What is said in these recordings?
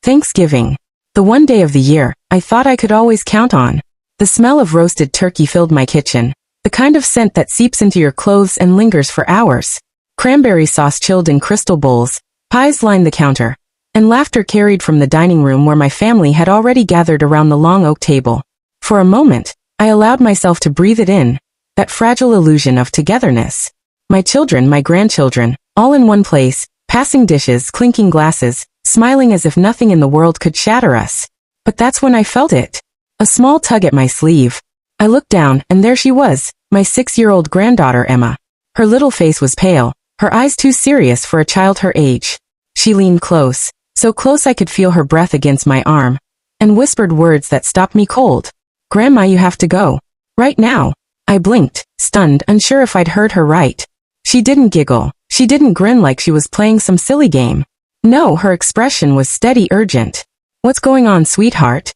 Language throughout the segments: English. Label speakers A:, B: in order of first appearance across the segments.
A: Thanksgiving. The one day of the year I thought I could always count on. The smell of roasted turkey filled my kitchen, the kind of scent that seeps into your clothes and lingers for hours. Cranberry sauce chilled in crystal bowls, pies lined the counter, and laughter carried from the dining room where my family had already gathered around the long oak table. For a moment, I allowed myself to breathe it in, that fragile illusion of togetherness. My children, my grandchildren, all in one place, passing dishes, clinking glasses, smiling as if nothing in the world could shatter us. But that's when I felt it. A small tug at my sleeve. I looked down, and there she was, my 6-year-old granddaughter Emma. Her little face was pale, her eyes too serious for a child her age. She leaned close, so close I could feel her breath against my arm, and whispered words that stopped me cold. "Grandma, you have to go. Right now." I blinked, stunned, unsure if I'd heard her right. She didn't giggle. She didn't grin like she was playing some silly game. No, her expression was steady, urgent. "What's going on, sweetheart?"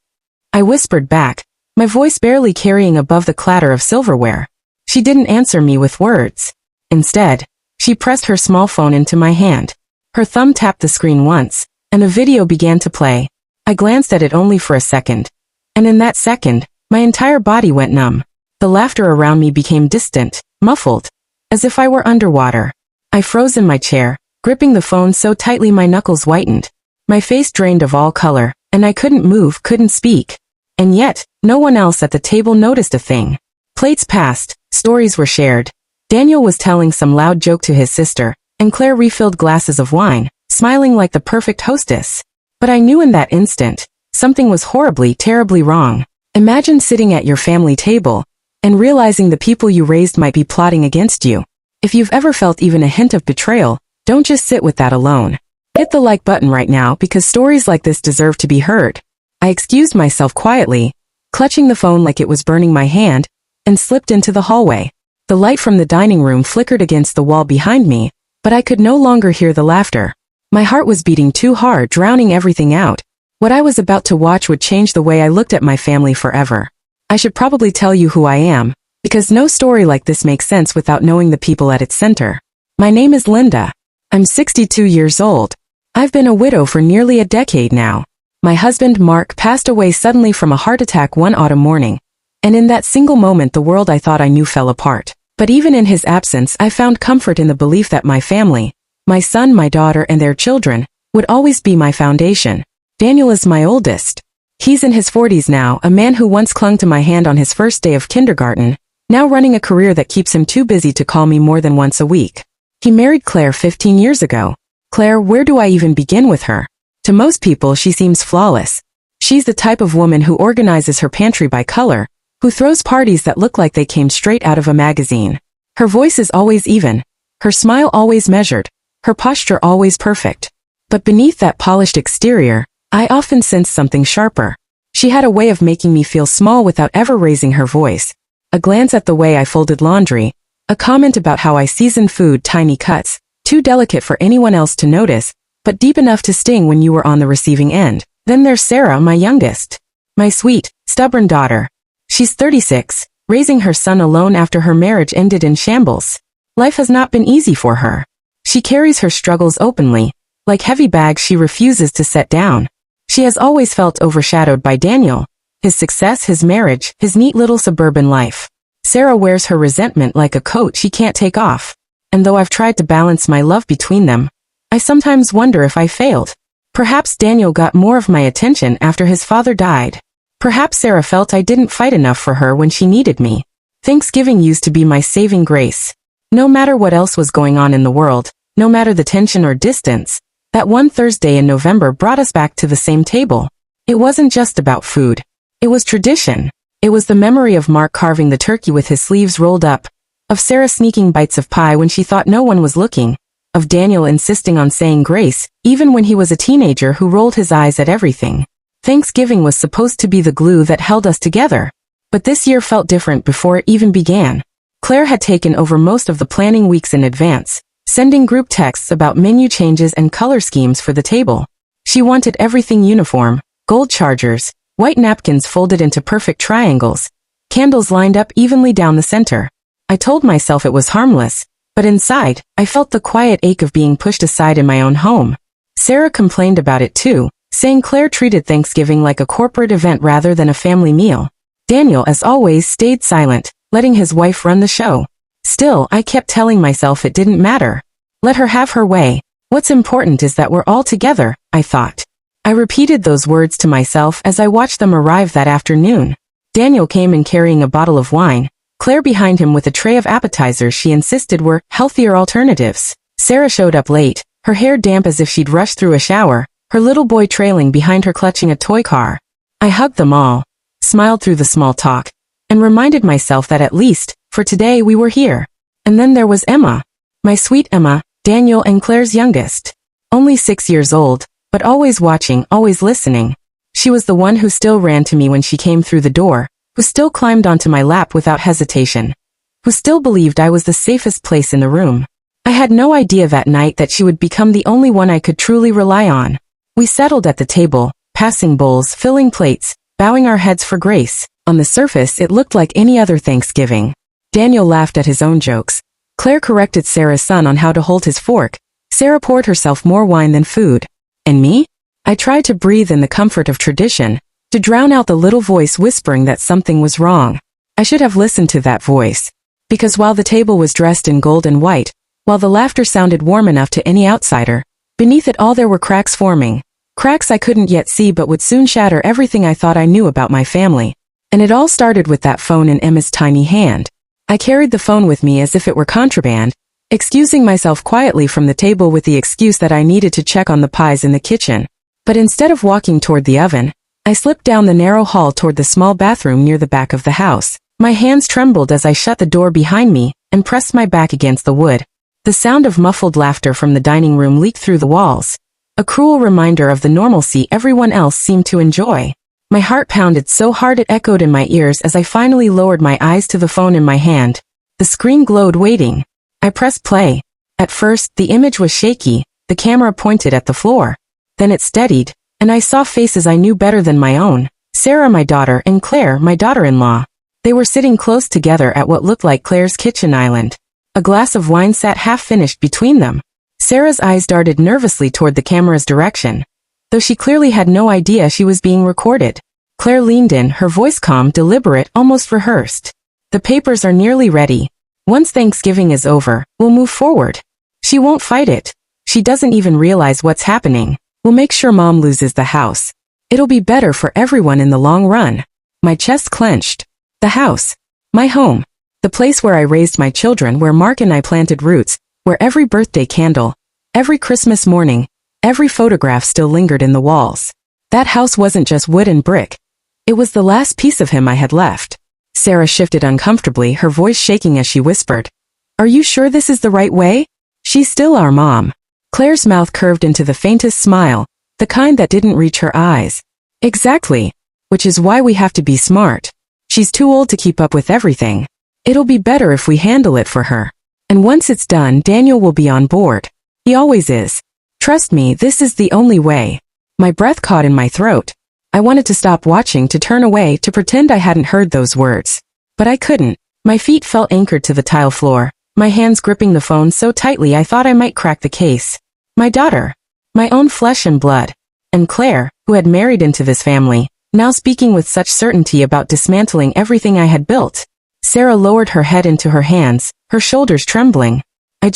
A: I whispered back, my voice barely carrying above the clatter of silverware. She didn't answer me with words. Instead, she pressed her small phone into my hand. Her thumb tapped the screen once, and a video began to play. I glanced at it only for a second. And in that second, my entire body went numb. The laughter around me became distant, muffled, as if I were underwater. I froze in my chair, gripping the phone so tightly my knuckles whitened. My face drained of all color, and I couldn't move, couldn't speak. And yet, no one else at the table noticed a thing. Plates passed, stories were shared. Daniel was telling some loud joke to his sister, and Claire refilled glasses of wine, smiling like the perfect hostess. But I knew in that instant, something was horribly, terribly wrong. Imagine sitting at your family table, and realizing the people you raised might be plotting against you. If you've ever felt even a hint of betrayal, don't just sit with that alone. Hit the like button right now because stories like this deserve to be heard. I excused myself quietly, clutching the phone like it was burning my hand, and slipped into the hallway. The light from the dining room flickered against the wall behind me, but I could no longer hear the laughter. My heart was beating too hard, drowning everything out. What I was about to watch would change the way I looked at my family forever. I should probably tell you who I am, because no story like this makes sense without knowing the people at its center. My name is Linda. I'm 62 years old. I've been a widow for nearly a decade now. My husband Mark passed away suddenly from a heart attack one autumn morning, and in that single moment the world I thought I knew fell apart. But even in his absence I found comfort in the belief that my family, my son, my daughter, and their children, would always be my foundation. Daniel is my oldest. He's in his 40s now, a man who once clung to my hand on his first day of kindergarten, now running a career that keeps him too busy to call me more than once a week. He married Claire 15 years ago. Claire, where do I even begin with her? To most people she seems flawless. She's the type of woman who organizes her pantry by color, who throws parties that look like they came straight out of a magazine. Her voice is always even, her smile always measured, her posture always perfect. But beneath that polished exterior, I often sensed something sharper. She had a way of making me feel small without ever raising her voice. A glance at the way I folded laundry, a comment about how I seasoned food, tiny cuts, too delicate for anyone else to notice, but deep enough to sting when you were on the receiving end. Then there's Sarah, my youngest. My sweet, stubborn daughter. She's 36, raising her son alone after her marriage ended in shambles. Life has not been easy for her. She carries her struggles openly, like heavy bags she refuses to set down. She has always felt overshadowed by Daniel, his success, his marriage, his neat little suburban life. Sarah wears her resentment like a coat she can't take off. And though I've tried to balance my love between them, I sometimes wonder if I failed. Perhaps Daniel got more of my attention after his father died. Perhaps Sarah felt I didn't fight enough for her when she needed me. Thanksgiving used to be my saving grace. No matter what else was going on in the world, no matter the tension or distance, that one Thursday in November brought us back to the same table. It wasn't just about food. It was tradition. It was the memory of Mark carving the turkey with his sleeves rolled up, of Sarah sneaking bites of pie when she thought no one was looking, of Daniel insisting on saying grace, even when he was a teenager who rolled his eyes at everything. Thanksgiving was supposed to be the glue that held us together. But this year felt different before it even began. Claire had taken over most of the planning weeks in advance, sending group texts about menu changes and color schemes for the table. She wanted everything uniform, gold chargers, white napkins folded into perfect triangles, candles lined up evenly down the center. I told myself it was harmless, but inside, I felt the quiet ache of being pushed aside in my own home. Sarah complained about it too, saying Claire treated Thanksgiving like a corporate event rather than a family meal. Daniel, as always, stayed silent, letting his wife run the show. Still, I kept telling myself it didn't matter. Let her have her way. What's important is that we're all together, I thought. I repeated those words to myself as I watched them arrive that afternoon. Daniel came in carrying a bottle of wine, Claire behind him with a tray of appetizers she insisted were healthier alternatives. Sarah showed up late, her hair damp as if she'd rushed through a shower, her little boy trailing behind her clutching a toy car. I hugged them all, smiled through the small talk, and reminded myself that at least, for today, we were here. And then there was Emma. My sweet Emma, Daniel and Claire's youngest. Only 6 years old, but always watching, always listening. She was the one who still ran to me when she came through the door, who still climbed onto my lap without hesitation, who still believed I was the safest place in the room. I had no idea that night that she would become the only one I could truly rely on. We settled at the table, passing bowls, filling plates, bowing our heads for grace. On the surface, it looked like any other Thanksgiving. Daniel laughed at his own jokes. Claire corrected Sarah's son on how to hold his fork. Sarah poured herself more wine than food. And me? I tried to breathe in the comfort of tradition, to drown out the little voice whispering that something was wrong. I should have listened to that voice. Because while the table was dressed in gold and white, while the laughter sounded warm enough to any outsider, beneath it all there were cracks forming. Cracks I couldn't yet see but would soon shatter everything I thought I knew about my family. And it all started with that phone in Emma's tiny hand. I carried the phone with me as if it were contraband, excusing myself quietly from the table with the excuse that I needed to check on the pies in the kitchen. But instead of walking toward the oven, I slipped down the narrow hall toward the small bathroom near the back of the house. My hands trembled as I shut the door behind me and pressed my back against the wood. The sound of muffled laughter from the dining room leaked through the walls, a cruel reminder of the normalcy everyone else seemed to enjoy. My heart pounded so hard it echoed in my ears as I finally lowered my eyes to the phone in my hand. The screen glowed waiting. I pressed play. At first, the image was shaky, the camera pointed at the floor. Then it steadied, and I saw faces I knew better than my own. Sarah, my daughter, and Claire, my daughter-in-law. They were sitting close together at what looked like Claire's kitchen island. A glass of wine sat half-finished between them. Sarah's eyes darted nervously toward the camera's direction, though she clearly had no idea she was being recorded. Claire leaned in, her voice calm, deliberate, almost rehearsed. The papers are nearly ready. Once Thanksgiving is over, we'll move forward. She won't fight it. She doesn't even realize what's happening. We'll make sure Mom loses the house. It'll be better for everyone in the long run. My chest clenched. The house. My home. The place where I raised my children, where Mark and I planted roots, where every birthday candle, every Christmas morning, every photograph still lingered in the walls. That house wasn't just wood and brick. It was the last piece of him I had left. Sarah shifted uncomfortably, her voice shaking as she whispered, "Are you sure this is the right way? She's still our mom." Claire's mouth curved into the faintest smile, the kind that didn't reach her eyes. "Exactly. Which is why we have to be smart. She's too old to keep up with everything. It'll be better if we handle it for her. And once it's done, Daniel will be on board. He always is. Trust me, this is the only way." My breath caught in my throat. I wanted to stop watching, to turn away, to pretend I hadn't heard those words. But I couldn't. My feet felt anchored to the tile floor, my hands gripping the phone so tightly I thought I might crack the case. My daughter. My own flesh and blood. And Claire, who had married into this family, now speaking with such certainty about dismantling everything I had built. Sarah lowered her head into her hands, her shoulders trembling. I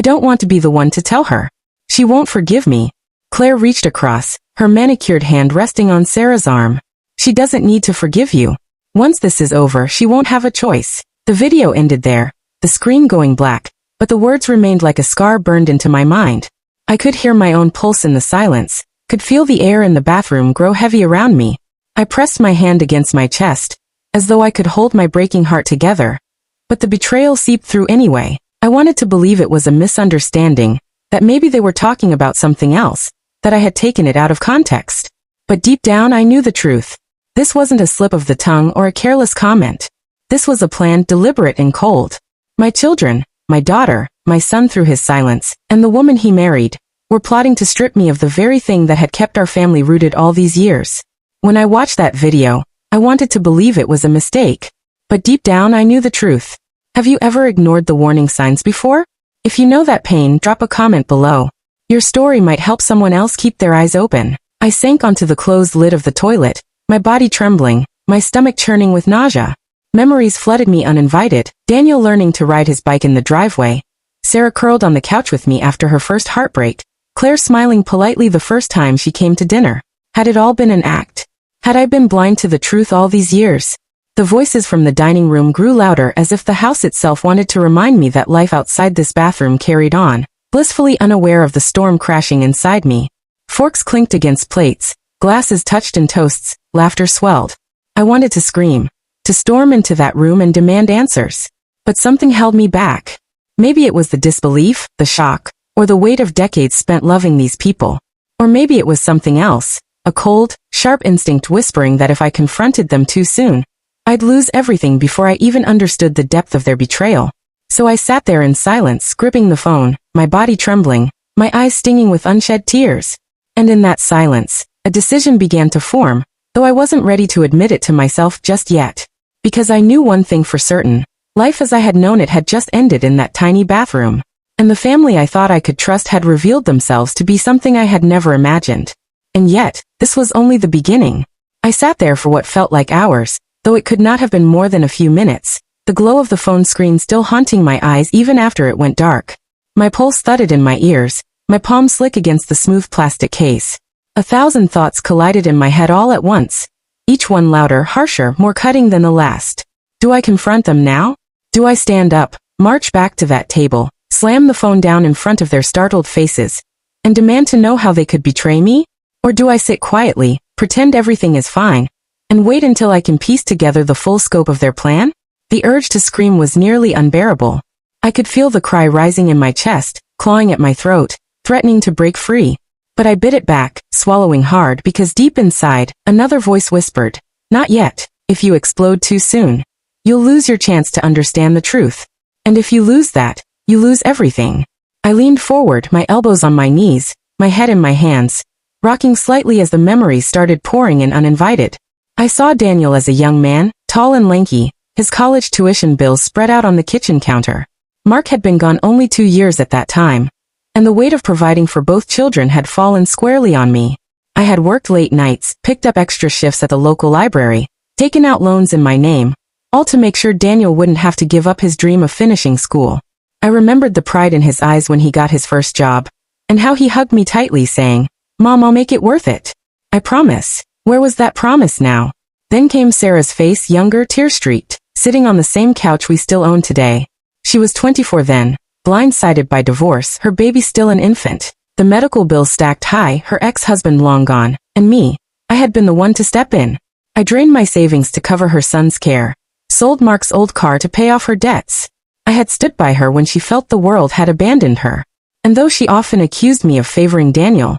A: don't want to be the one to tell her. She won't forgive me. Claire reached across, her manicured hand resting on Sarah's arm. She doesn't need to forgive you. Once this is over, she won't have a choice. The video ended there, the screen going black, but the words remained like a scar burned into my mind. I could hear my own pulse in the silence, could feel the air in the bathroom grow heavy around me. I pressed my hand against my chest, as though I could hold my breaking heart together. But the betrayal seeped through anyway. I wanted to believe it was a misunderstanding, that maybe they were talking about something else, that I had taken it out of context. But deep down I knew the truth. This wasn't a slip of the tongue or a careless comment. This was a plan, deliberate and cold. My children, my daughter, my son through his silence, and the woman he married, were plotting to strip me of the very thing that had kept our family rooted all these years. When I watched that video, I wanted to believe it was a mistake. But deep down I knew the truth. Have you ever ignored the warning signs before? If you know that pain, drop a comment below. Your story might help someone else keep their eyes open. I sank onto the closed lid of the toilet, my body trembling, my stomach churning with nausea. Memories flooded me uninvited, Daniel learning to ride his bike in the driveway, Sarah curled on the couch with me after her first heartbreak, Claire smiling politely the first time she came to dinner. Had it all been an act? Had I been blind to the truth all these years? The voices from the dining room grew louder as if the house itself wanted to remind me that life outside this bathroom carried on, blissfully unaware of the storm crashing inside me. Forks clinked against plates, glasses touched in toasts, laughter swelled. I wanted to scream, to storm into that room and demand answers. But something held me back. Maybe it was the disbelief, the shock, or the weight of decades spent loving these people. Or maybe it was something else, a cold, sharp instinct whispering that if I confronted them too soon, I'd lose everything before I even understood the depth of their betrayal. So I sat there in silence, gripping the phone, my body trembling, my eyes stinging with unshed tears. And in that silence, a decision began to form, though I wasn't ready to admit it to myself just yet. Because I knew one thing for certain, life as I had known it had just ended in that tiny bathroom. And the family I thought I could trust had revealed themselves to be something I had never imagined. And yet, this was only the beginning. I sat there for what felt like hours, though it could not have been more than a few minutes, the glow of the phone screen still haunting my eyes even after it went dark. My pulse thudded in my ears, my palm slick against the smooth plastic case. 1,000 thoughts collided in my head all at once, each one louder, harsher, more cutting than the last. Do I confront them now? Do I stand up, march back to that table, slam the phone down in front of their startled faces, and demand to know how they could betray me? Or do I sit quietly, pretend everything is fine, and wait until I can piece together the full scope of their plan? The urge to scream was nearly unbearable. I could feel the cry rising in my chest, clawing at my throat, threatening to break free. But I bit it back, swallowing hard because deep inside, another voice whispered, "Not yet. If you explode too soon, you'll lose your chance to understand the truth. And if you lose that, you lose everything." I leaned forward, my elbows on my knees, my head in my hands, rocking slightly as the memories started pouring in uninvited. I saw Daniel as a young man, tall and lanky, his college tuition bills spread out on the kitchen counter. Mark had been gone only 2 years at that time, and the weight of providing for both children had fallen squarely on me. I had worked late nights, picked up extra shifts at the local library, taken out loans in my name, all to make sure Daniel wouldn't have to give up his dream of finishing school. I remembered the pride in his eyes when he got his first job, and how he hugged me tightly saying, "Mom, I'll make it worth it. I promise." Where was that promise now? Then came Sarah's face, younger, tear-streaked, sitting on the same couch we still own today. She was 24 then, blindsided by divorce, her baby still an infant, the medical bills stacked high, her ex-husband long gone, and me, I had been the one to step in. I drained my savings to cover her son's care, sold Mark's old car to pay off her debts. I had stood by her when she felt the world had abandoned her. And though she often accused me of favoring Daniel,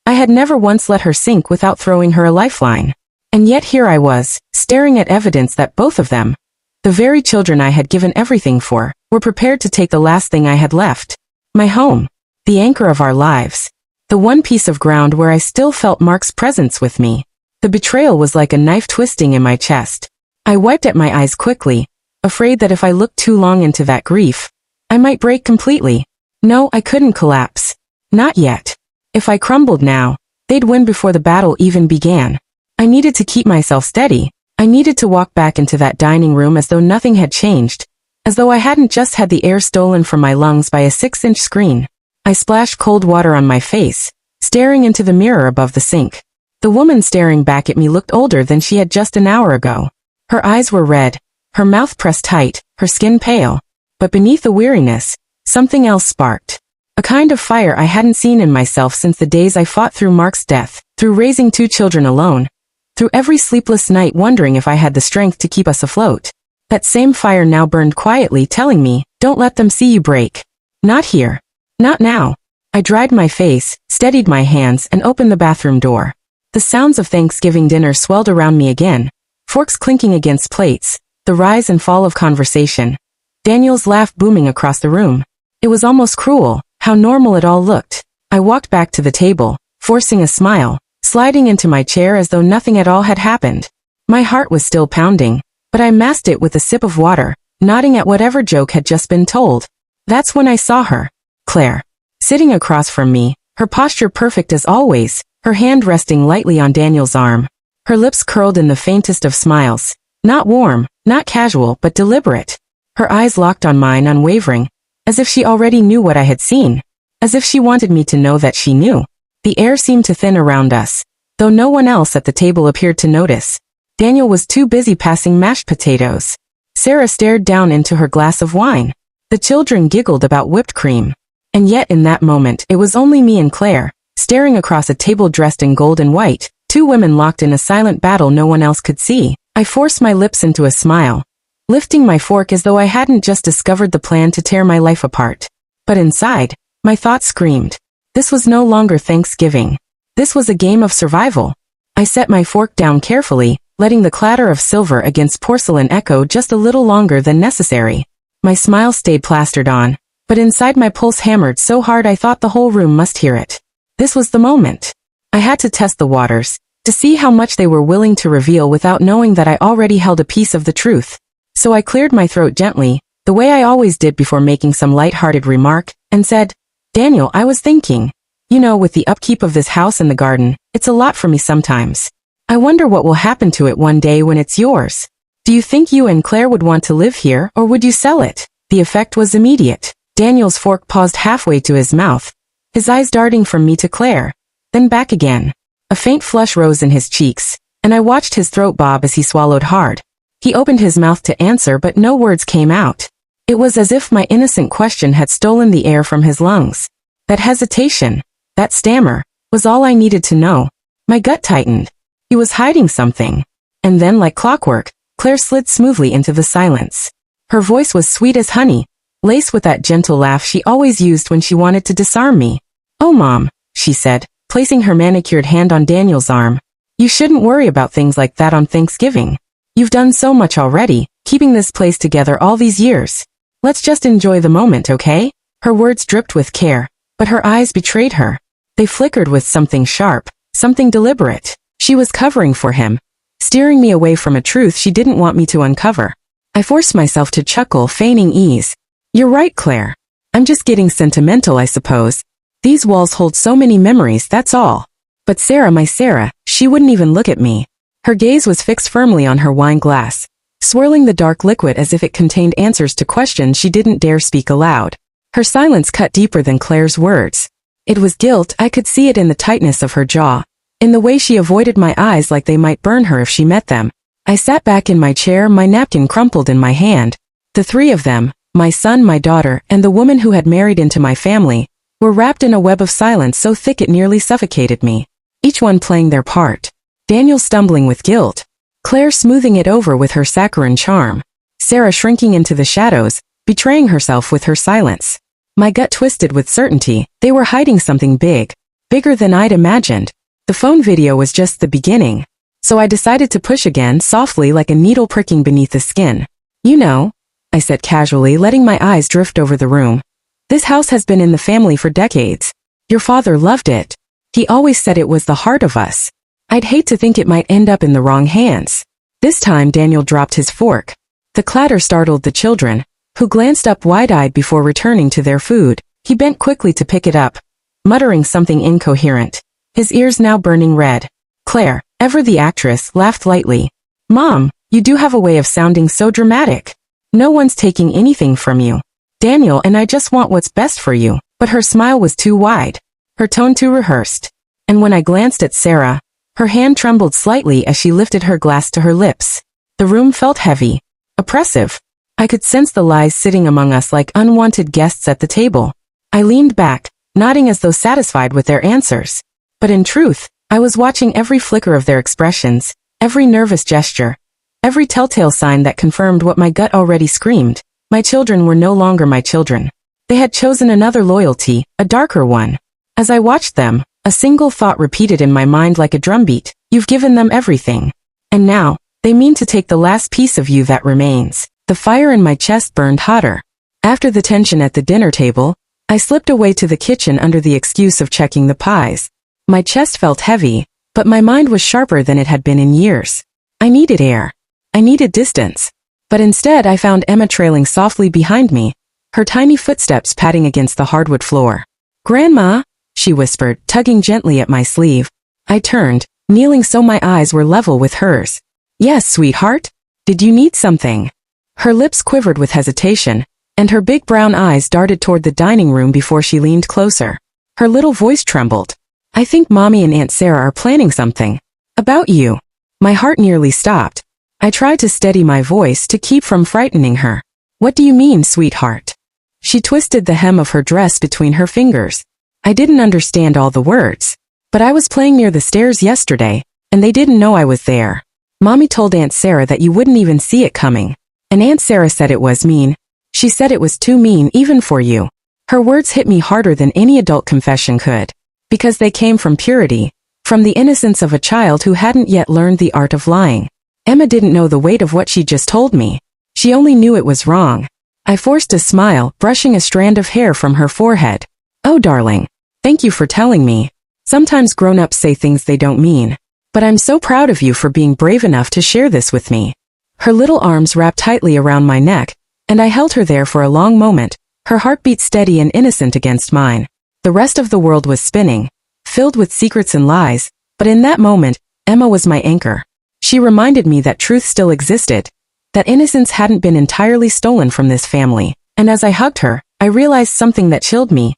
A: I had never once let her sink without throwing her a lifeline. And yet here I was, staring at evidence that both of them, the very children I had given everything for, were prepared to take the last thing I had left. My home. The anchor of our lives. The one piece of ground where I still felt Mark's presence with me. The betrayal was like a knife twisting in my chest. I wiped at my eyes quickly, afraid that if I looked too long into that grief, I might break completely. No, I couldn't collapse. Not yet. If I crumbled now, they'd win before the battle even began. I needed to keep myself steady. I needed to walk back into that dining room as though nothing had changed, as though I hadn't just had the air stolen from my lungs by a 6-inch screen. I splashed cold water on my face, staring into the mirror above the sink. The woman staring back at me looked older than she had just an hour ago. Her eyes were red, her mouth pressed tight, her skin pale. But beneath the weariness, something else sparked. A kind of fire I hadn't seen in myself since the days I fought through Mark's death, through raising 2 children alone, through every sleepless night wondering if I had the strength to keep us afloat. That same fire now burned quietly, telling me, "Don't let them see you break. Not here. Not now." I dried my face, steadied my hands, and opened the bathroom door. The sounds of Thanksgiving dinner swelled around me again, forks clinking against plates, the rise and fall of conversation. Daniel's laugh booming across the room. It was almost cruel, how normal it all looked. I walked back to the table, forcing a smile, sliding into my chair as though nothing at all had happened. My heart was still pounding, but I masked it with a sip of water, nodding at whatever joke had just been told. That's when I saw her, Claire, sitting across from me, her posture perfect as always, her her hand resting lightly on Daniel's arm. Her lips curled in the faintest of smiles. Not warm, not casual, but deliberate. Her eyes locked on mine, unwavering, as if she already knew what I had seen. As if she wanted me to know that she knew. The air seemed to thin around us, though no one else at the table appeared to notice. Daniel was too busy passing mashed potatoes. Sarah stared down into her glass of wine. The children giggled about whipped cream. And yet in that moment it was only me and Claire, staring across a table dressed in gold and white, two women locked in a silent battle no one else could see. I forced my lips into a smile, lifting my fork as though I hadn't just discovered the plan to tear my life apart. But inside, my thoughts screamed. This was no longer Thanksgiving. This was a game of survival. I set my fork down carefully, letting the clatter of silver against porcelain echo just a little longer than necessary. My smile stayed plastered on, but inside my pulse hammered so hard I thought the whole room must hear it. This was the moment. I had to test the waters, to see how much they were willing to reveal without knowing that I already held a piece of the truth. So I cleared my throat gently, the way I always did before making some light-hearted remark, and said, Daniel, I was thinking, with the upkeep of this house and the garden, it's a lot for me sometimes. I wonder what will happen to it one day when it's yours. Do you think you and Claire would want to live here, or would you sell it? The effect was immediate. Daniel's fork paused halfway to his mouth, his eyes darting from me to Claire, then back again. A faint flush rose in his cheeks, and I watched his throat bob as he swallowed hard. He opened his mouth to answer, but no words came out. It was as if my innocent question had stolen the air from his lungs. That hesitation, that stammer, was all I needed to know. My gut tightened. He was hiding something. And then, like clockwork, Claire slid smoothly into the silence. Her voice was sweet as honey, laced with that gentle laugh she always used when she wanted to disarm me. Oh, Mom, she said, placing her manicured hand on Daniel's arm. You shouldn't worry about things like that on Thanksgiving. You've done so much already, keeping this place together all these years. Let's just enjoy the moment, okay? Her words dripped with care, but her eyes betrayed her. They flickered with something sharp, something deliberate. She was covering for him, steering me away from a truth she didn't want me to uncover. I forced myself to chuckle, feigning ease. You're right, Claire. I'm just getting sentimental, I suppose. These walls hold so many memories, that's all. But Sarah, my Sarah, she wouldn't even look at me. Her gaze was fixed firmly on her wine glass, swirling the dark liquid as if it contained answers to questions she didn't dare speak aloud. Her silence cut deeper than Claire's words. It was guilt. I could see it in the tightness of her jaw, in the way she avoided my eyes like they might burn her if she met them. I sat back in my chair, my napkin crumpled in my hand. The three of them, my son, my daughter, and the woman who had married into my family, were wrapped in a web of silence so thick it nearly suffocated me. Each one playing their part. Daniel stumbling with guilt, Claire smoothing it over with her saccharine charm, Sarah shrinking into the shadows, betraying herself with her silence. My gut twisted with certainty. They were hiding something big, bigger than I'd imagined. The phone video was just the beginning, so I decided to push again, softly like a needle pricking beneath the skin. I said casually, letting my eyes drift over the room. This house has been in the family for decades. Your father loved it. He always said it was the heart of us. I'd hate to think it might end up in the wrong hands. This time Daniel dropped his fork. The clatter startled the children, who glanced up wide-eyed before returning to their food. He bent quickly to pick it up, muttering something incoherent, his ears now burning red. Claire, ever the actress, laughed lightly. Mom, you do have a way of sounding so dramatic. No one's taking anything from you. Daniel and I just want what's best for you. But her smile was too wide, her tone too rehearsed. And when I glanced at Sarah, her hand trembled slightly as she lifted her glass to her lips. The room felt heavy, oppressive. I could sense the lies sitting among us like unwanted guests at the table. I leaned back, nodding as though satisfied with their answers. But in truth, I was watching every flicker of their expressions, every nervous gesture, every telltale sign that confirmed what my gut already screamed. My children were no longer my children. They had chosen another loyalty, a darker one. As I watched them, a single thought repeated in my mind like a drumbeat. You've given them everything. And now, they mean to take the last piece of you that remains. The fire in my chest burned hotter. After the tension at the dinner table, I slipped away to the kitchen under the excuse of checking the pies. My chest felt heavy, but my mind was sharper than it had been in years. I needed air. I needed distance. But instead I found Emma trailing softly behind me, her tiny footsteps padding against the hardwood floor. Grandma, she whispered, tugging gently at my sleeve. I turned, kneeling so my eyes were level with hers. Yes, sweetheart? Did you need something? Her lips quivered with hesitation, and her big brown eyes darted toward the dining room before she leaned closer. Her little voice trembled. I think Mommy and Aunt Sarah are planning something. About you. My heart nearly stopped. I tried to steady my voice to keep from frightening her. What do you mean, sweetheart? She twisted the hem of her dress between her fingers. I didn't understand all the words. But I was playing near the stairs yesterday, and they didn't know I was there. Mommy told Aunt Sarah that you wouldn't even see it coming. And Aunt Sarah said it was mean. She said it was too mean even for you. Her words hit me harder than any adult confession could. Because they came from purity, from the innocence of a child who hadn't yet learned the art of lying. Emma didn't know the weight of what she just told me. She only knew it was wrong. I forced a smile, brushing a strand of hair from her forehead. Oh, darling. Thank you for telling me. Sometimes grown-ups say things they don't mean. But I'm so proud of you for being brave enough to share this with me. Her little arms wrapped tightly around my neck, and I held her there for a long moment, her heartbeat steady and innocent against mine. The rest of the world was spinning, filled with secrets and lies, but in that moment, Emma was my anchor. She reminded me that truth still existed, that innocence hadn't been entirely stolen from this family, and as I hugged her, I realized something that chilled me.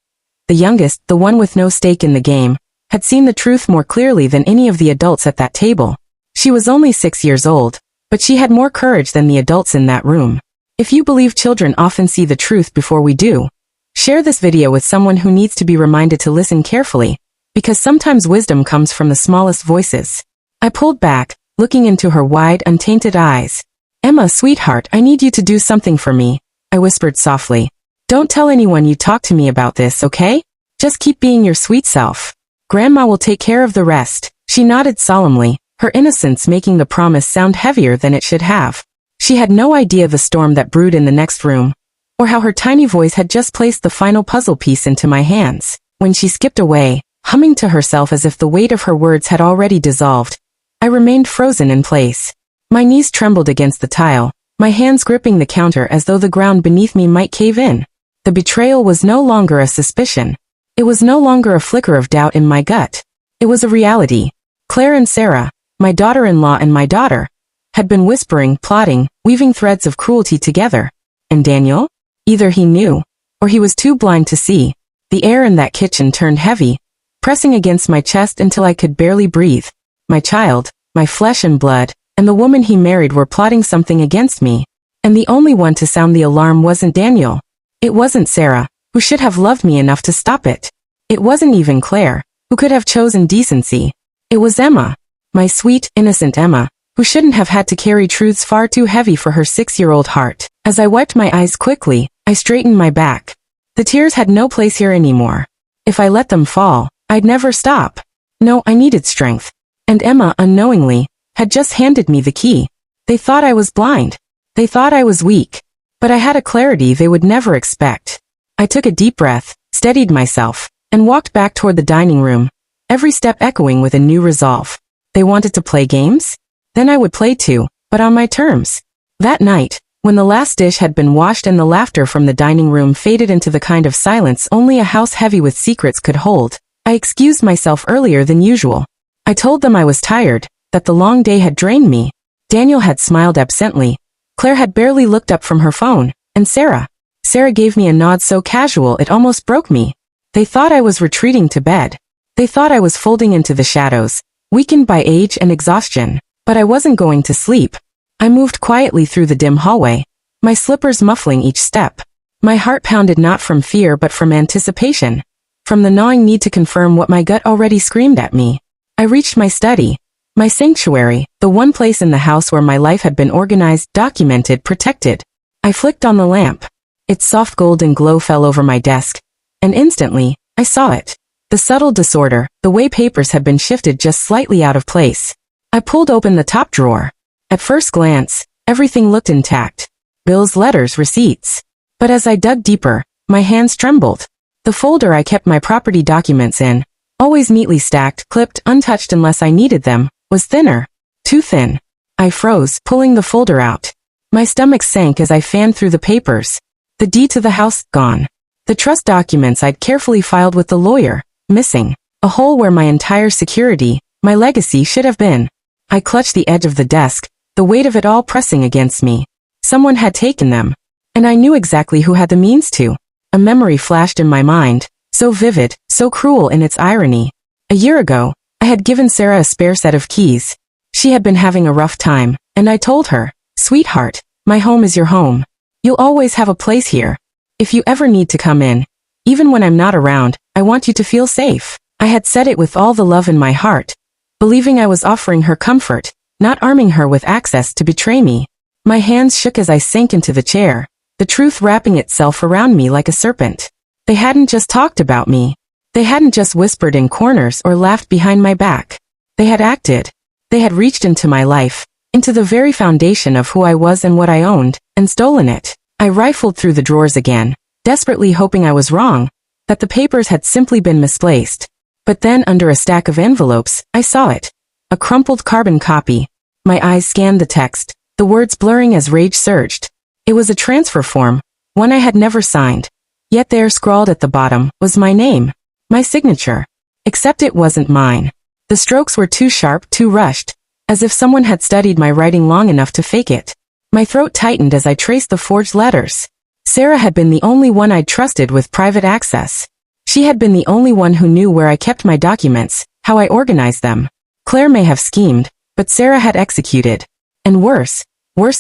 A: The youngest, the one with no stake in the game, had seen the truth more clearly than any of the adults at that table. She was only 6 years old, but she had more courage than the adults in that room. If you believe children often see the truth before we do, share this video with someone who needs to be reminded to listen carefully, because sometimes wisdom comes from the smallest voices. I pulled back, looking into her wide, untainted eyes. Emma, sweetheart, I need you to do something for me, I whispered softly. Don't tell anyone you talk to me about this, okay? Just keep being your sweet self. Grandma will take care of the rest. She nodded solemnly, her innocence making the promise sound heavier than it should have. She had no idea the storm that brewed in the next room, or how her tiny voice had just placed the final puzzle piece into my hands. When she skipped away, humming to herself as if the weight of her words had already dissolved, I remained frozen in place. My knees trembled against the tile, my hands gripping the counter as though the ground beneath me might cave in. The betrayal was no longer a suspicion. It was no longer a flicker of doubt in my gut. It was a reality. Claire and Sarah, my daughter-in-law and my daughter, had been whispering, plotting, weaving threads of cruelty together. And Daniel? Either he knew, or he was too blind to see. The air in that kitchen turned heavy, pressing against my chest until I could barely breathe. My child, my flesh and blood, and the woman he married were plotting something against me. And the only one to sound the alarm wasn't Daniel. It wasn't Sarah, who should have loved me enough to stop it. It wasn't even Claire, who could have chosen decency. It was Emma, my sweet, innocent Emma, who shouldn't have had to carry truths far too heavy for her 6-year-old heart. As I wiped my eyes quickly, I straightened my back. The tears had no place here anymore. If I let them fall, I'd never stop. No, I needed strength. And Emma, unknowingly, had just handed me the key. They thought I was blind. They thought I was weak. But I had a clarity they would never expect. I took a deep breath, steadied myself, and walked back toward the dining room, every step echoing with a new resolve. They wanted to play games? Then I would play too, but on my terms. That night, when the last dish had been washed and the laughter from the dining room faded into the kind of silence only a house heavy with secrets could hold, I excused myself earlier than usual. I told them I was tired, that the long day had drained me. Daniel had smiled absently. Claire had barely looked up from her phone, and Sarah gave me a nod so casual it almost broke me. They thought I was retreating to bed. They thought I was folding into the shadows, weakened by age and exhaustion. But I wasn't going to sleep. I moved quietly through the dim hallway, my slippers muffling each step. My heart pounded not from fear but from anticipation, from the gnawing need to confirm what my gut already screamed at me. I reached my study, my sanctuary, the one place in the house where my life had been organized, documented, protected. I flicked on the lamp. Its soft golden glow fell over my desk, and instantly, I saw it. The subtle disorder, the way papers had been shifted just slightly out of place. I pulled open the top drawer. At first glance, everything looked intact. Bills, letters, receipts. But as I dug deeper, my hands trembled. The folder I kept my property documents in, always neatly stacked, clipped, untouched unless I needed them, was thinner. Too thin. I froze, pulling the folder out. My stomach sank as I fanned through the papers. The deed to the house, gone. The trust documents I'd carefully filed with the lawyer, missing. A hole where my entire security, My legacy should have been. I clutched the edge of the desk, the weight of it all pressing against me. Someone had taken them. And I knew exactly who had the means to. A memory flashed in my mind, so vivid, so cruel in its irony. A year ago, I had given Sarah a spare set of keys. She had been having a rough time, and I told her, "Sweetheart, my home is your home. You'll always have a place here. If you ever need to come in, even when I'm not around, I want you to feel safe." I had said it with all the love in my heart, believing I was offering her comfort, not arming her with access to betray me. My hands shook as I sank into the chair, the truth wrapping itself around me like a serpent. They hadn't just talked about me. They hadn't just whispered in corners or laughed behind my back. They had acted. They had reached into my life, into the very foundation of who I was and what I owned, and stolen it. I rifled through the drawers again, desperately hoping I was wrong, that the papers had simply been misplaced. But then under a stack of envelopes, I saw it. A crumpled carbon copy. My eyes scanned the text, the words blurring as rage surged. It was a transfer form, one I had never signed. Yet there, scrawled at the bottom, was my name. My signature. Except it wasn't mine. The strokes were too sharp, too rushed, as if someone had studied my writing long enough to fake it. My throat tightened as I traced the forged letters. Sarah had been the only one I'd trusted with private access. She had been the only one who knew where I kept my documents, how I organized them. Claire may have schemed, but Sarah had executed. And worse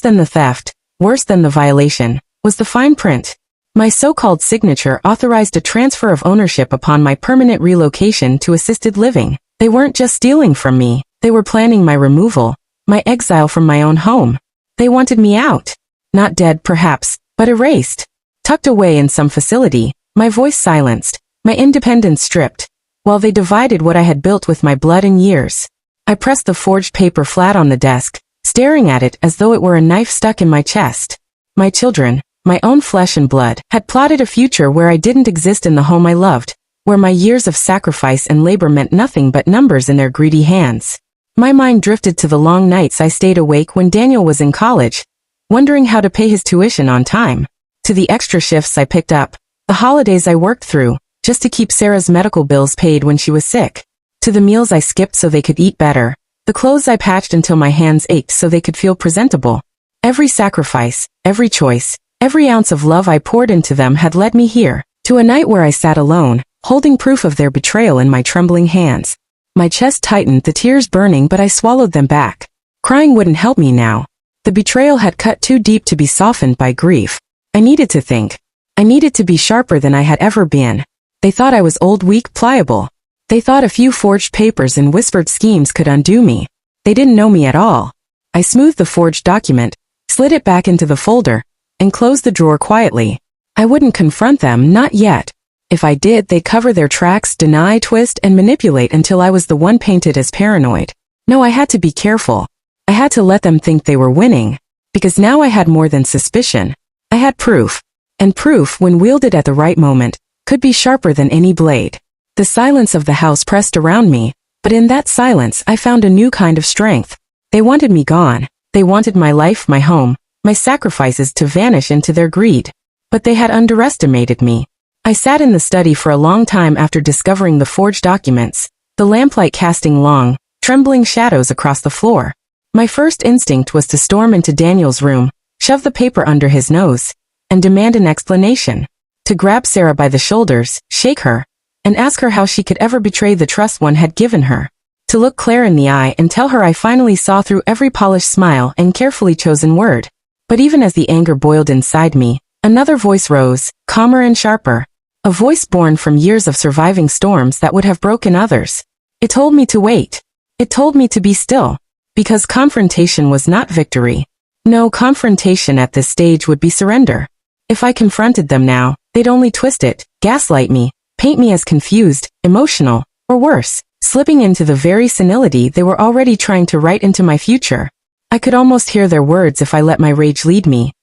A: than the theft, worse than the violation, was the fine print. My so-called signature authorized a transfer of ownership upon my permanent relocation to assisted living. They weren't just stealing from me, they were planning my removal, my exile from my own home. They wanted me out. Not dead, perhaps, but erased. Tucked away in some facility, my voice silenced, my independence stripped, while they divided what I had built with my blood and years. I pressed the forged paper flat on the desk, staring at it as though it were a knife stuck in my chest. My children, my own flesh and blood, had plotted a future where I didn't exist in the home I loved, where my years of sacrifice and labor meant nothing but numbers in their greedy hands. My mind drifted to the long nights I stayed awake when Daniel was in college, wondering how to pay his tuition on time, to the extra shifts I picked up, the holidays I worked through, just to keep Sarah's medical bills paid when she was sick, to the meals I skipped so they could eat better, the clothes I patched until my hands ached so they could feel presentable. Every sacrifice, every choice, every ounce of love I poured into them had led me here, to a night where I sat alone, holding proof of their betrayal in my trembling hands. My chest tightened, the tears burning, but I swallowed them back. Crying wouldn't help me now. The betrayal had cut too deep to be softened by grief. I needed to think. I needed to be sharper than I had ever been. They thought I was old, weak, pliable. They thought a few forged papers and whispered schemes could undo me. They didn't know me at all. I smoothed the forged document, slid it back into the folder, and closed the drawer quietly. I wouldn't confront them, not yet. If I did, they'd cover their tracks, deny, twist, and manipulate until I was the one painted as paranoid. No, I had to be careful. I had to let them think they were winning. Because now I had more than suspicion. I had proof. And proof, when wielded at the right moment, could be sharper than any blade. The silence of the house pressed around me, but in that silence I found a new kind of strength. They wanted me gone. They wanted my life, my home, my sacrifices to vanish into their greed. But they had underestimated me. I sat in the study for a long time after discovering the forged documents, the lamplight casting long, trembling shadows across the floor. My first instinct was to storm into Daniel's room, shove the paper under his nose, and demand an explanation. To grab Sarah by the shoulders, shake her, and ask her how she could ever betray the trust one had given her. To look Claire in the eye and tell her I finally saw through every polished smile and carefully chosen word. But even as the anger boiled inside me, another voice rose, calmer and sharper. A voice born from years of surviving storms that would have broken others. It told me to wait. It told me to be still. Because confrontation was not victory. No, confrontation at this stage would be surrender. If I confronted them now, they'd only twist it, gaslight me, paint me as confused, emotional, or worse, slipping into the very senility they were already trying to write into my future. I could almost hear their words if I let my rage lead me.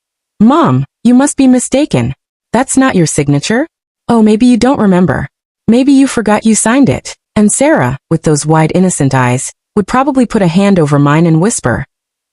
A: "Mom, you must be mistaken. That's not your signature? Oh, maybe you don't remember. Maybe you forgot you signed it." And Sarah, with those wide innocent eyes, would probably put a hand over mine and whisper,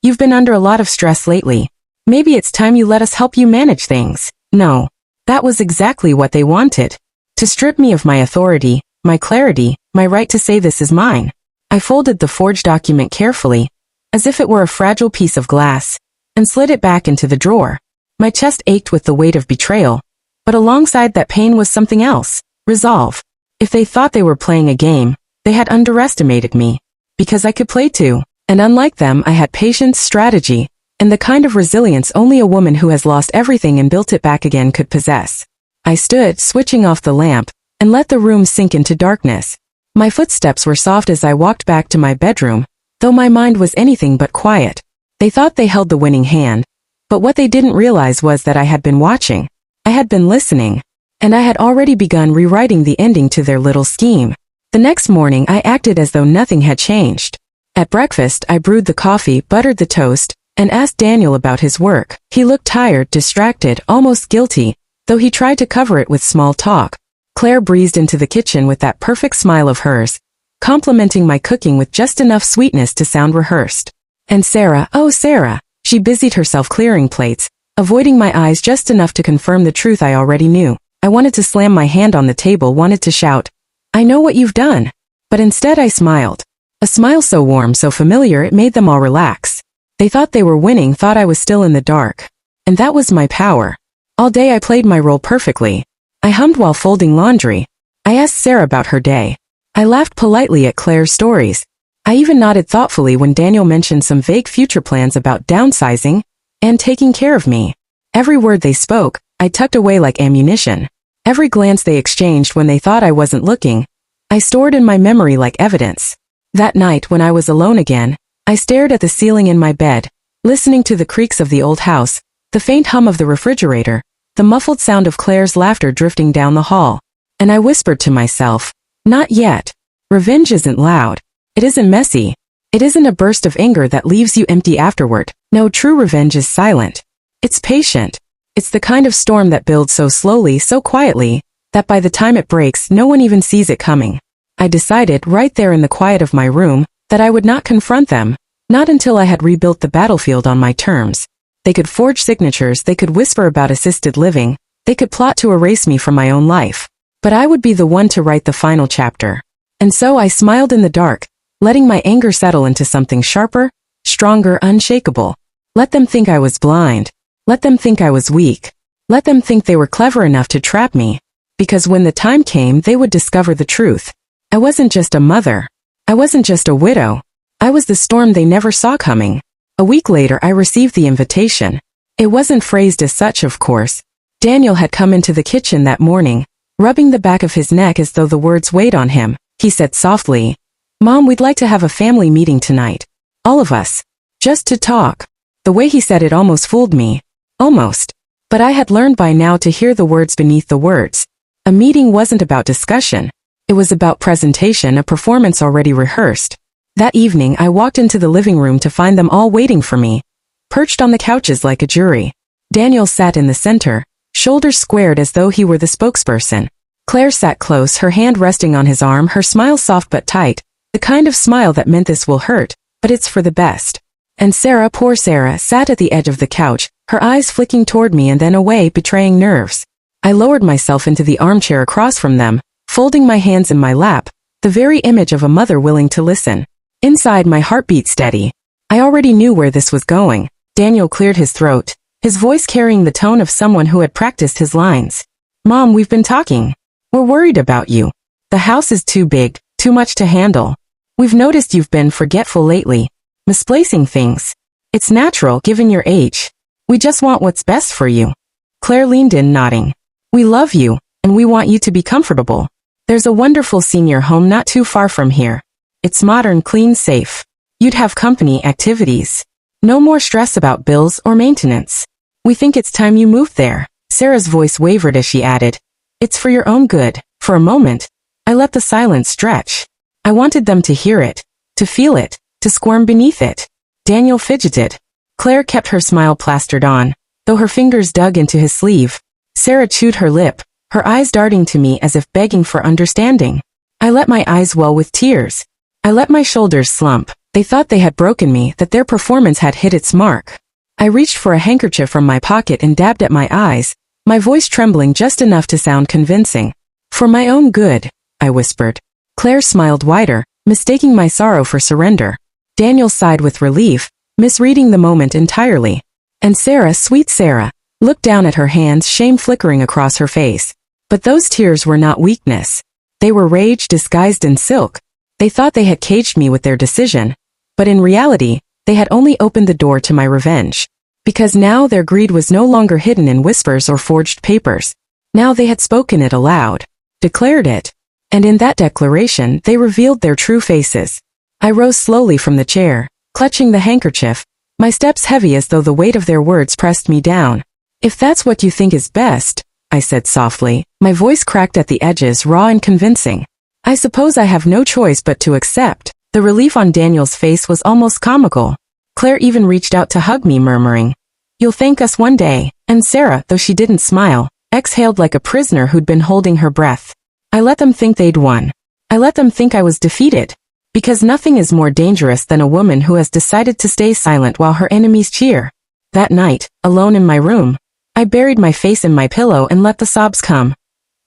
A: "You've been under a lot of stress lately. Maybe it's time you let us help you manage things." No. That was exactly what they wanted. To strip me of my authority, my clarity, my right to say this is mine. I folded the forged document carefully, as if it were a fragile piece of glass, and slid it back into the drawer. My chest ached with the weight of betrayal, but alongside that pain was something else, resolve. If they thought they were playing a game, they had underestimated me, because I could play too. And unlike them, I had patience, strategy, and the kind of resilience only a woman who has lost everything and built it back again could possess. I stood, switching off the lamp, and let the room sink into darkness. My footsteps were soft as I walked back to my bedroom, though my mind was anything but quiet. They thought they held the winning hand, but what they didn't realize was that I had been watching. I had been listening, and I had already begun rewriting the ending to their little scheme. The next morning I acted as though nothing had changed. At breakfast I brewed the coffee, buttered the toast, and asked Daniel about his work. He looked tired, distracted, almost guilty, though he tried to cover it with small talk. Claire breezed into the kitchen with that perfect smile of hers, complimenting my cooking with just enough sweetness to sound rehearsed. And Sarah, oh Sarah, she busied herself clearing plates, avoiding my eyes just enough to confirm the truth I already knew. I wanted to slam my hand on the table, wanted to shout, "I know what you've done." But instead I smiled. A smile so warm, so familiar, it made them all relax. They thought they were winning, thought I was still in the dark. And that was my power. All day I played my role perfectly. I hummed while folding laundry. I asked Sarah about her day. I laughed politely at Claire's stories. I even nodded thoughtfully when Daniel mentioned some vague future plans about downsizing and taking care of me. Every word they spoke, I tucked away like ammunition. Every glance they exchanged when they thought I wasn't looking, I stored in my memory like evidence. That night when I was alone again, I stared at the ceiling in my bed, listening to the creaks of the old house, the faint hum of the refrigerator, the muffled sound of Claire's laughter drifting down the hall. And I whispered to myself, not yet. Revenge isn't loud. It isn't messy. It isn't a burst of anger that leaves you empty afterward. No, true revenge is silent. It's patient. It's the kind of storm that builds so slowly, so quietly, that by the time it breaks, no one even sees it coming. I decided right there in the quiet of my room that I would not confront them, not until I had rebuilt the battlefield on my terms. They could forge signatures, they could whisper about assisted living, they could plot to erase me from my own life. But I would be the one to write the final chapter. And so I smiled in the dark, letting my anger settle into something sharper, stronger, unshakable. Let them think I was blind. Let them think I was weak. Let them think they were clever enough to trap me. Because when the time came, they would discover the truth. I wasn't just a mother. I wasn't just a widow. I was the storm they never saw coming. A week later I received the invitation. It wasn't phrased as such, of course. Daniel had come into the kitchen that morning, rubbing the back of his neck as though the words weighed on him. He said softly, "Mom, we'd like to have a family meeting tonight. All of us. Just to talk." The way he said it almost fooled me. Almost. But I had learned by now to hear the words beneath the words. A meeting wasn't about discussion. It was about presentation, a performance already rehearsed. That evening I walked into the living room to find them all waiting for me, perched on the couches like a jury. Daniel sat in the center, shoulders squared as though he were the spokesperson. Claire sat close, her hand resting on his arm, her smile soft but tight, the kind of smile that meant this will hurt, but it's for the best. And Sarah, poor Sarah, sat at the edge of the couch, her eyes flicking toward me and then away, betraying nerves. I lowered myself into the armchair across from them, folding my hands in my lap, the very image of a mother willing to listen. Inside, my heart beat steady. I already knew where this was going. Daniel cleared his throat, his voice carrying the tone of someone who had practiced his lines. "Mom, we've been talking. We're worried about you. The house is too big, too much to handle. We've noticed you've been forgetful lately, misplacing things. It's natural, given your age. We just want what's best for you." Claire leaned in, nodding. "We love you, and we want you to be comfortable. There's a wonderful senior home not too far from here. It's modern, clean, safe. You'd have company, activities. No more stress about bills or maintenance. We think it's time you moved there." Sarah's voice wavered as she added, "It's for your own good." For a moment, I let the silence stretch. I wanted them to hear it, to feel it, to squirm beneath it. Daniel fidgeted. Claire kept her smile plastered on, though her fingers dug into his sleeve. Sarah chewed her lip, her eyes darting to me as if begging for understanding. I let my eyes well with tears. I let my shoulders slump. They thought they had broken me, that their performance had hit its mark. I reached for a handkerchief from my pocket and dabbed at my eyes, my voice trembling just enough to sound convincing. "For my own good," I whispered. Claire smiled wider, mistaking my sorrow for surrender. Daniel sighed with relief, misreading the moment entirely. And Sarah, sweet Sarah, looked down at her hands, shame flickering across her face. But those tears were not weakness. They were rage disguised in silk. They thought they had caged me with their decision. But in reality, they had only opened the door to my revenge. Because now their greed was no longer hidden in whispers or forged papers. Now they had spoken it aloud. Declared it. And in that declaration, they revealed their true faces. I rose slowly from the chair, clutching the handkerchief, my steps heavy as though the weight of their words pressed me down. If that's what you think is best, I said softly, my voice cracked at the edges, raw and convincing. I suppose I have no choice but to accept. The relief on Daniel's face was almost comical. Claire even reached out to hug me, murmuring, "You'll thank us one day," and Sarah, though she didn't smile, exhaled like a prisoner who'd been holding her breath. I let them think they'd won. I let them think I was defeated. Because nothing is more dangerous than a woman who has decided to stay silent while her enemies cheer. That night, alone in my room, I buried my face in my pillow and let the sobs come.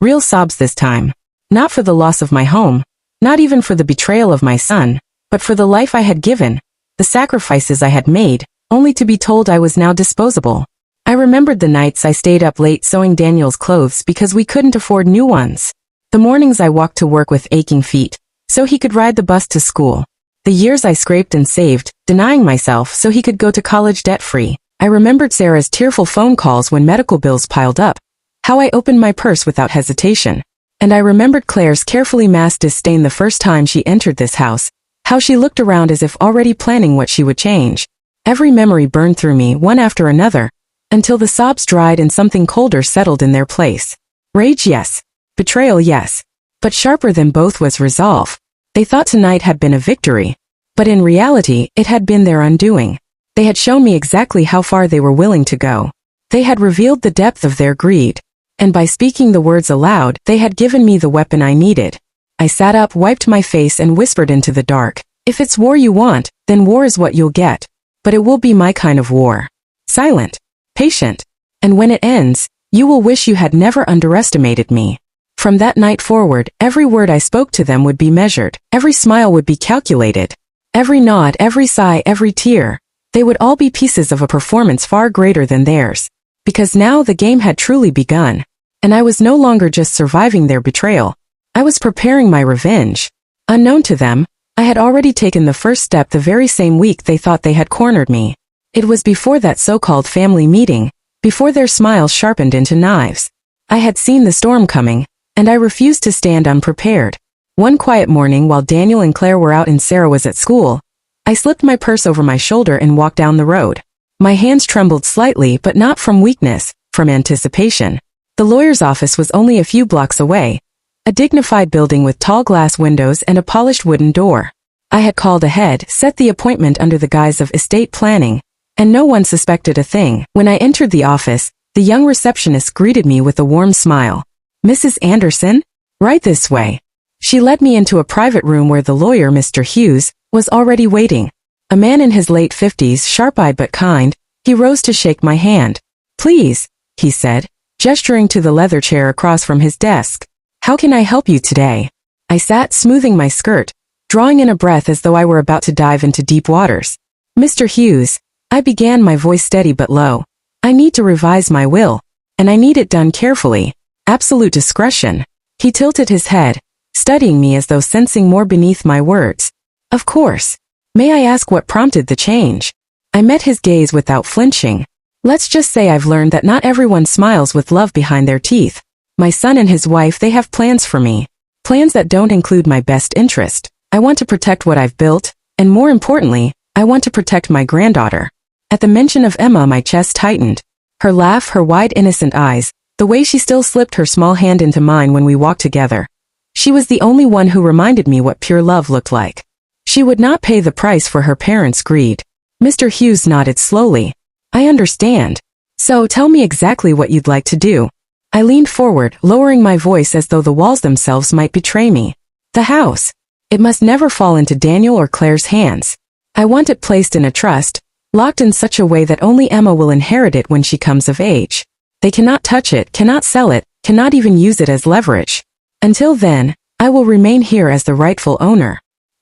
A: Real sobs this time. Not for the loss of my home, not even for the betrayal of my son, but for the life I had given, the sacrifices I had made, only to be told I was now disposable. I remembered the nights I stayed up late sewing Daniel's clothes because we couldn't afford new ones. The mornings I walked to work with aching feet, so he could ride the bus to school. The years I scraped and saved, denying myself so he could go to college debt-free. I remembered Sarah's tearful phone calls when medical bills piled up. How I opened my purse without hesitation. And I remembered Claire's carefully masked disdain the first time she entered this house. How she looked around as if already planning what she would change. Every memory burned through me, one after another, until the sobs dried and something colder settled in their place. Rage, yes. Betrayal, yes. But sharper than both was resolve. They thought tonight had been a victory. But in reality, it had been their undoing. They had shown me exactly how far they were willing to go. They had revealed the depth of their greed. And by speaking the words aloud, they had given me the weapon I needed. I sat up, wiped my face, and whispered into the dark. If it's war you want, then war is what you'll get. But it will be my kind of war. Silent. Patient. And when it ends, you will wish you had never underestimated me. From that night forward, every word I spoke to them would be measured. Every smile would be calculated. Every nod, every sigh, every tear. They would all be pieces of a performance far greater than theirs. Because now the game had truly begun. And I was no longer just surviving their betrayal. I was preparing my revenge. Unknown to them, I had already taken the first step the very same week they thought they had cornered me. It was before that so-called family meeting, before their smiles sharpened into knives. I had seen the storm coming, and I refused to stand unprepared. One quiet morning while Daniel and Claire were out and Sarah was at school, I slipped my purse over my shoulder and walked down the road. My hands trembled slightly, but not from weakness, from anticipation. The lawyer's office was only a few blocks away, a dignified building with tall glass windows and a polished wooden door. I had called ahead, set the appointment under the guise of estate planning, and no one suspected a thing. When I entered the office, the young receptionist greeted me with a warm smile. "Mrs. Anderson? Right this way." She led me into a private room where the lawyer, Mr. Hughes, was already waiting. A man in his late 50s, sharp-eyed but kind, he rose to shake my hand. "Please," he said, gesturing to the leather chair across from his desk. "How can I help you today?" I sat, smoothing my skirt, drawing in a breath as though I were about to dive into deep waters. "Mr. Hughes," I began, my voice steady but low. "I need to revise my will, and I need it done carefully. Absolute discretion." He tilted his head, studying me as though sensing more beneath my words. "Of course. May I ask what prompted the change?" I met his gaze without flinching. "Let's just say I've learned that not everyone smiles with love behind their teeth. My son and his wife, they have plans for me. Plans that don't include my best interest. I want to protect what I've built, and more importantly, I want to protect my granddaughter." At the mention of Emma, my chest tightened. Her laugh, her wide innocent eyes, the way she still slipped her small hand into mine when we walked together. She was the only one who reminded me what pure love looked like. She would not pay the price for her parents' greed. Mr. Hughes nodded slowly. "I understand. So tell me exactly what you'd like to do." I leaned forward, lowering my voice as though the walls themselves might betray me. "The house. It must never fall into Daniel or Claire's hands. I want it placed in a trust, locked in such a way that only Emma will inherit it when she comes of age. They cannot touch it, cannot sell it, cannot even use it as leverage. Until then, I will remain here as the rightful owner."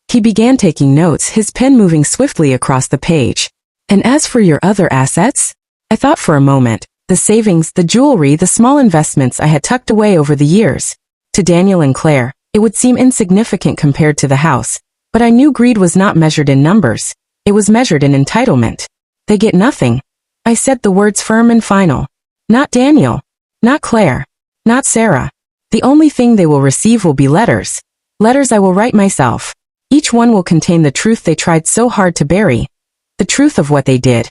A: He began taking notes, his pen moving swiftly across the page. And as for your other assets? I thought for a moment. The savings, the jewelry, the small investments I had tucked away over the years. To Daniel and Claire, it would seem insignificant compared to the house. But I knew greed was not measured in numbers. It was measured in entitlement. They get nothing. I said the words firm and final. Not Daniel. Not Claire. Not Sarah. The only thing they will receive will be letters. Letters I will write myself. Each one will contain the truth they tried so hard to bury. The truth of what they did.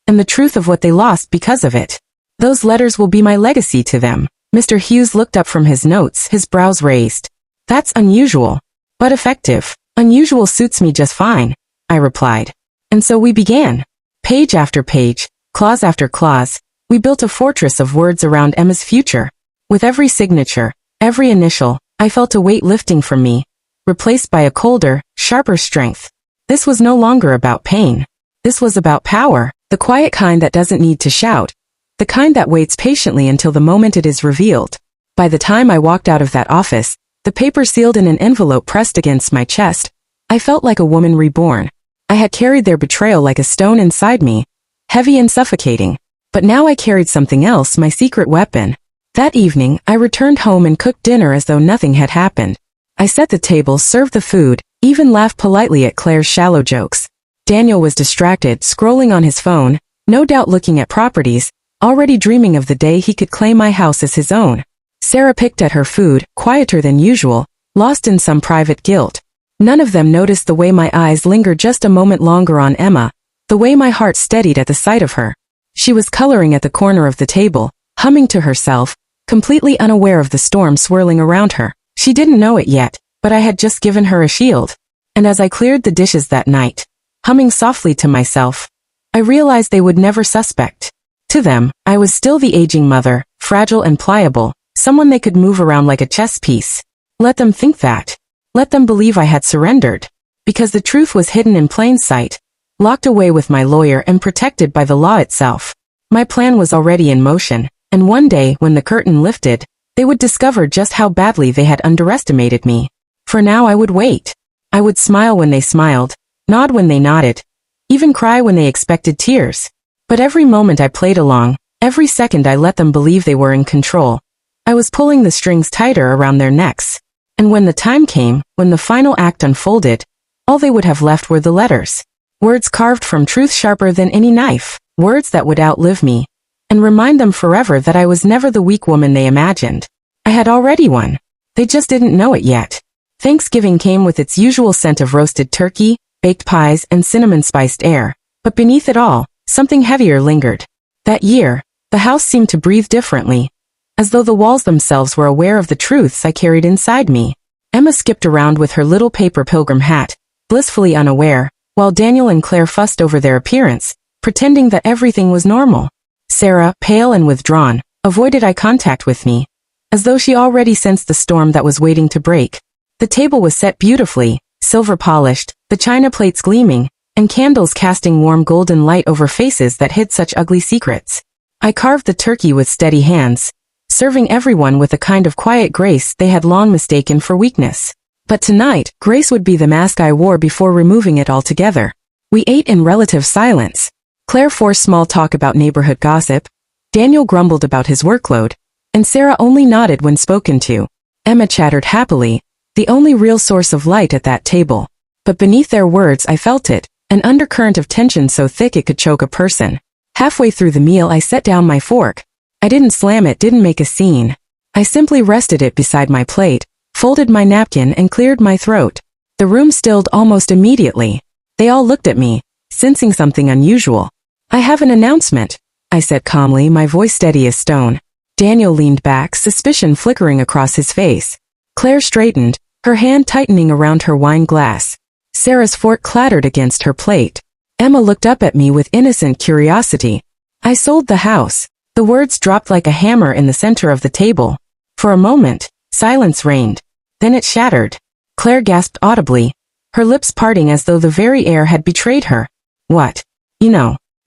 A: And the truth of what they lost because of it. Those letters will be my legacy to them. Mr. Hughes looked up from his notes, his brows raised. That's unusual. But effective. Unusual suits me just fine, I replied. And so we began. Page after page, clause after clause, we built a fortress of words around Emma's future. With every signature, every initial, I felt a weight lifting from me, replaced by a colder, sharper strength. This was no longer about pain. This was about power, the quiet kind that doesn't need to shout, the kind that waits patiently until the moment it is revealed. By the time I walked out of that office, the paper sealed in an envelope pressed against my chest, I felt like a woman reborn. I had carried their betrayal like a stone inside me, heavy and suffocating. But now I carried something else, my secret weapon. That evening, I returned home and cooked dinner as though nothing had happened. I set the table, served the food, even laughed politely at Claire's shallow jokes. Daniel was distracted, scrolling on his phone, no doubt looking at properties, already dreaming of the day he could claim my house as his own. Sarah picked at her food, quieter than usual, lost in some private guilt. None of them noticed the way my eyes lingered just a moment longer on Emma, the way my heart steadied at the sight of her. She was coloring at the corner of the table, humming to herself, completely unaware of the storm swirling around her. She didn't know it yet, but I had just given her a shield. And as I cleared the dishes that night, humming softly to myself, I realized they would never suspect. To them, I was still the aging mother, fragile and pliable, someone they could move around like a chess piece. Let them think that. Let them believe I had surrendered. Because the truth was hidden in plain sight, locked away with my lawyer and protected by the law itself. My plan was already in motion, and one day, when the curtain lifted, they would discover just how badly they had underestimated me. For now I would wait. I would smile when they smiled, nod when they nodded, even cry when they expected tears. But every moment I played along, every second I let them believe they were in control. I was pulling the strings tighter around their necks. And when the time came, when the final act unfolded, all they would have left were the letters. Words carved from truth sharper than any knife, words that would outlive me, and remind them forever that I was never the weak woman they imagined. I had already won. They just didn't know it yet. Thanksgiving came with its usual scent of roasted turkey, baked pies, and cinnamon-spiced air, but beneath it all, something heavier lingered. That year, the house seemed to breathe differently, as though the walls themselves were aware of the truths I carried inside me. Emma skipped around with her little paper pilgrim hat, blissfully unaware, while Daniel and Claire fussed over their appearance, pretending that everything was normal. Sarah, pale and withdrawn, avoided eye contact with me, as though she already sensed the storm that was waiting to break. The table was set beautifully, silver polished, the china plates gleaming, and candles casting warm golden light over faces that hid such ugly secrets. I carved the turkey with steady hands, serving everyone with a kind of quiet grace they had long mistaken for weakness. But tonight, grace would be the mask I wore before removing it altogether. We ate in relative silence. Claire forced small talk about neighborhood gossip, Daniel grumbled about his workload, and Sarah only nodded when spoken to. Emma chattered happily, the only real source of light at that table. But beneath their words I felt it, an undercurrent of tension so thick it could choke a person. Halfway through the meal I set down my fork. I didn't slam it, didn't make a scene. I simply rested it beside my plate, folded my napkin and cleared my throat. The room stilled almost immediately. They all looked at me, sensing something unusual. I have an announcement, I said calmly, my voice steady as stone. Daniel leaned back, suspicion flickering across his face. Claire straightened, her hand tightening around her wine glass. Sarah's fork clattered against her plate. Emma looked up at me with innocent curiosity. I sold the house. The words dropped like a hammer in the center of the table. For a moment, silence reigned. Then it shattered. Claire gasped audibly, her lips parting as though the very air had betrayed her. What?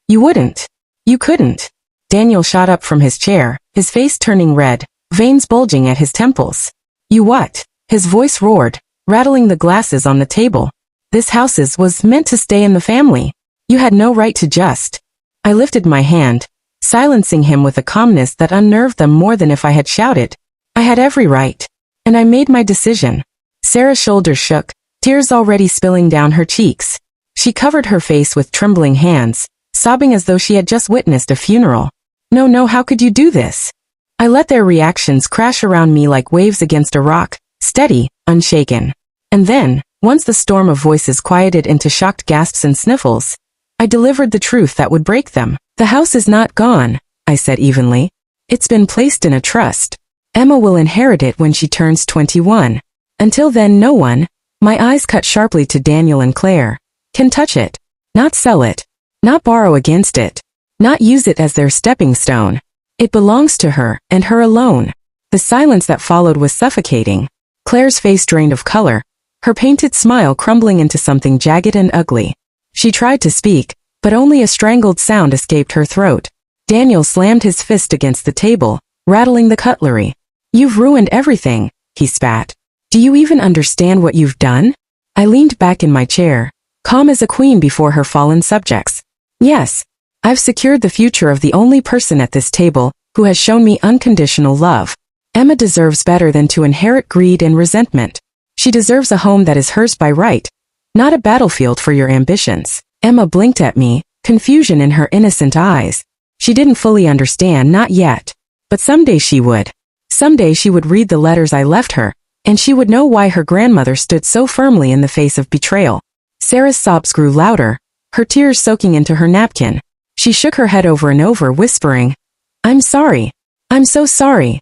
A: You wouldn't. You couldn't. Daniel shot up from his chair, his face turning red, veins bulging at his temples. You what? His voice roared, rattling the glasses on the table. This house was meant to stay in the family. You had no right to just. I lifted my hand, silencing him with a calmness that unnerved them more than if I had shouted. I had every right. And I made my decision. Sarah's shoulders shook, tears already spilling down her cheeks. She covered her face with trembling hands, sobbing as though she had just witnessed a funeral. No, how could you do this? I let their reactions crash around me like waves against a rock, steady, unshaken. And then, once the storm of voices quieted into shocked gasps and sniffles, I delivered the truth that would break them. The house is not gone, I said evenly. It's been placed in a trust. Emma will inherit it when she turns 21. Until then, no one, my eyes cut sharply to Daniel and Claire, can touch it. Not sell it. Not borrow against it. Not use it as their stepping stone. It belongs to her, and her alone. The silence that followed was suffocating. Claire's face drained of color, her painted smile crumbling into something jagged and ugly. She tried to speak, but only a strangled sound escaped her throat. Daniel slammed his fist against the table, rattling the cutlery. You've ruined everything, he spat. Do you even understand what you've done? I leaned back in my chair, calm as a queen before her fallen subjects. Yes, I've secured the future of the only person at this table who has shown me unconditional love. Emma deserves better than to inherit greed and resentment. She deserves a home that is hers by right, not a battlefield for your ambitions. Emma blinked at me, confusion in her innocent eyes. She didn't fully understand, not yet. But someday she would. Someday she would read the letters I left her, and she would know why her grandmother stood so firmly in the face of betrayal. Sarah's sobs grew louder, her tears soaking into her napkin. She shook her head over and over, whispering, I'm sorry. I'm so sorry.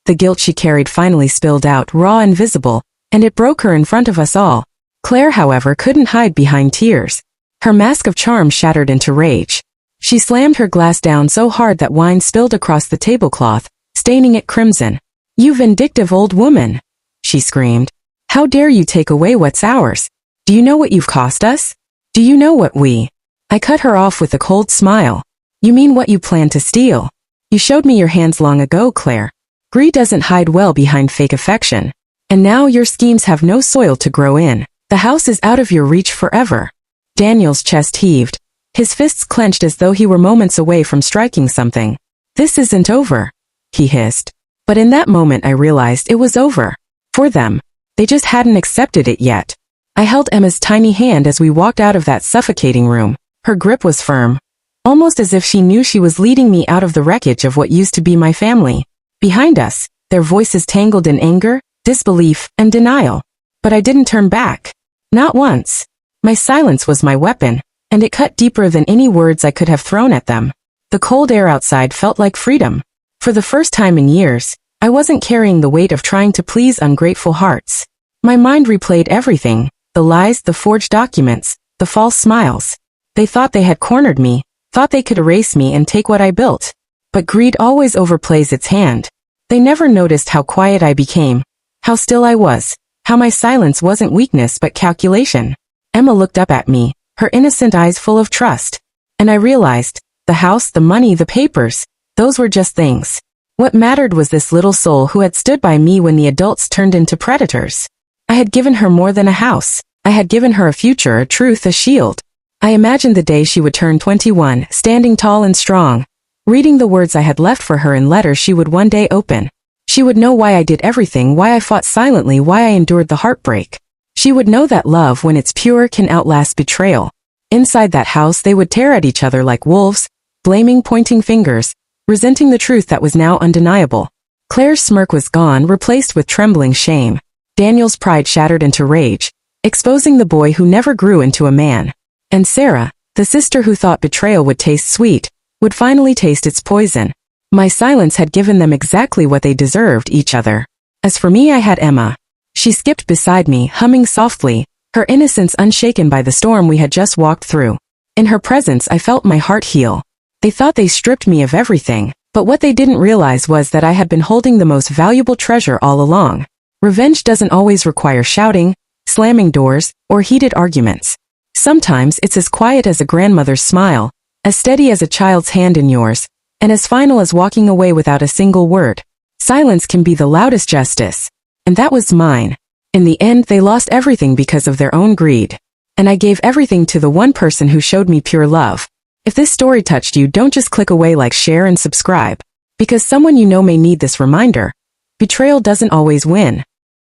A: The guilt she carried finally spilled out, raw and visible, and it broke her in front of us all. Claire, however, couldn't hide behind tears. Her mask of charm shattered into rage. She slammed her glass down so hard that wine spilled across the tablecloth, staining it crimson. You vindictive old woman, she screamed. How dare you take away what's ours? Do you know what you've cost us? Do you know what we... I cut her off with a cold smile. You mean what you plan to steal? You showed me your hands long ago, Claire. Greed doesn't hide well behind fake affection. And now your schemes have no soil to grow in. The house is out of your reach forever. Daniel's chest heaved. His fists clenched as though he were moments away from striking something. This isn't over, he hissed. But in that moment I realized it was over. For them. They just hadn't accepted it yet. I held Emma's tiny hand as we walked out of that suffocating room. Her grip was firm, almost as if she knew she was leading me out of the wreckage of what used to be my family. Behind us, their voices tangled in anger, disbelief, and denial. But I didn't turn back. Not once. My silence was my weapon, and it cut deeper than any words I could have thrown at them. The cold air outside felt like freedom. For the first time in years, I wasn't carrying the weight of trying to please ungrateful hearts. My mind replayed everything, the lies, the forged documents, the false smiles. They thought they had cornered me, thought they could erase me and take what I built. But greed always overplays its hand. They never noticed how quiet I became, how still I was, how my silence wasn't weakness but calculation. Emma looked up at me, her innocent eyes full of trust. And I realized, the house, the money, the papers, those were just things. What mattered was this little soul who had stood by me when the adults turned into predators. I had given her more than a house. I had given her a future, a truth, a shield. I imagined the day she would turn 21, standing tall and strong, reading the words I had left for her in letters she would one day open. She would know why I did everything, why I fought silently, why I endured the heartbreak. She would know that love, when it's pure, can outlast betrayal. Inside that house they would tear at each other like wolves, blaming, pointing fingers, resenting the truth that was now undeniable. Claire's smirk was gone, replaced with trembling shame. Daniel's pride shattered into rage, exposing the boy who never grew into a man. And Sarah, the sister who thought betrayal would taste sweet, would finally taste its poison. My silence had given them exactly what they deserved, each other. As for me, I had Emma. She skipped beside me, humming softly, her innocence unshaken by the storm we had just walked through. In her presence I felt my heart heal. They thought they stripped me of everything, but what they didn't realize was that I had been holding the most valuable treasure all along. Revenge doesn't always require shouting, slamming doors, or heated arguments. Sometimes it's as quiet as a grandmother's smile, as steady as a child's hand in yours, and as final as walking away without a single word. Silence can be the loudest justice. And that was mine. In the end, they lost everything because of their own greed. And I gave everything to the one person who showed me pure love. If this story touched you, don't just click away, like, share, and subscribe. Because someone you know may need this reminder. Betrayal doesn't always win.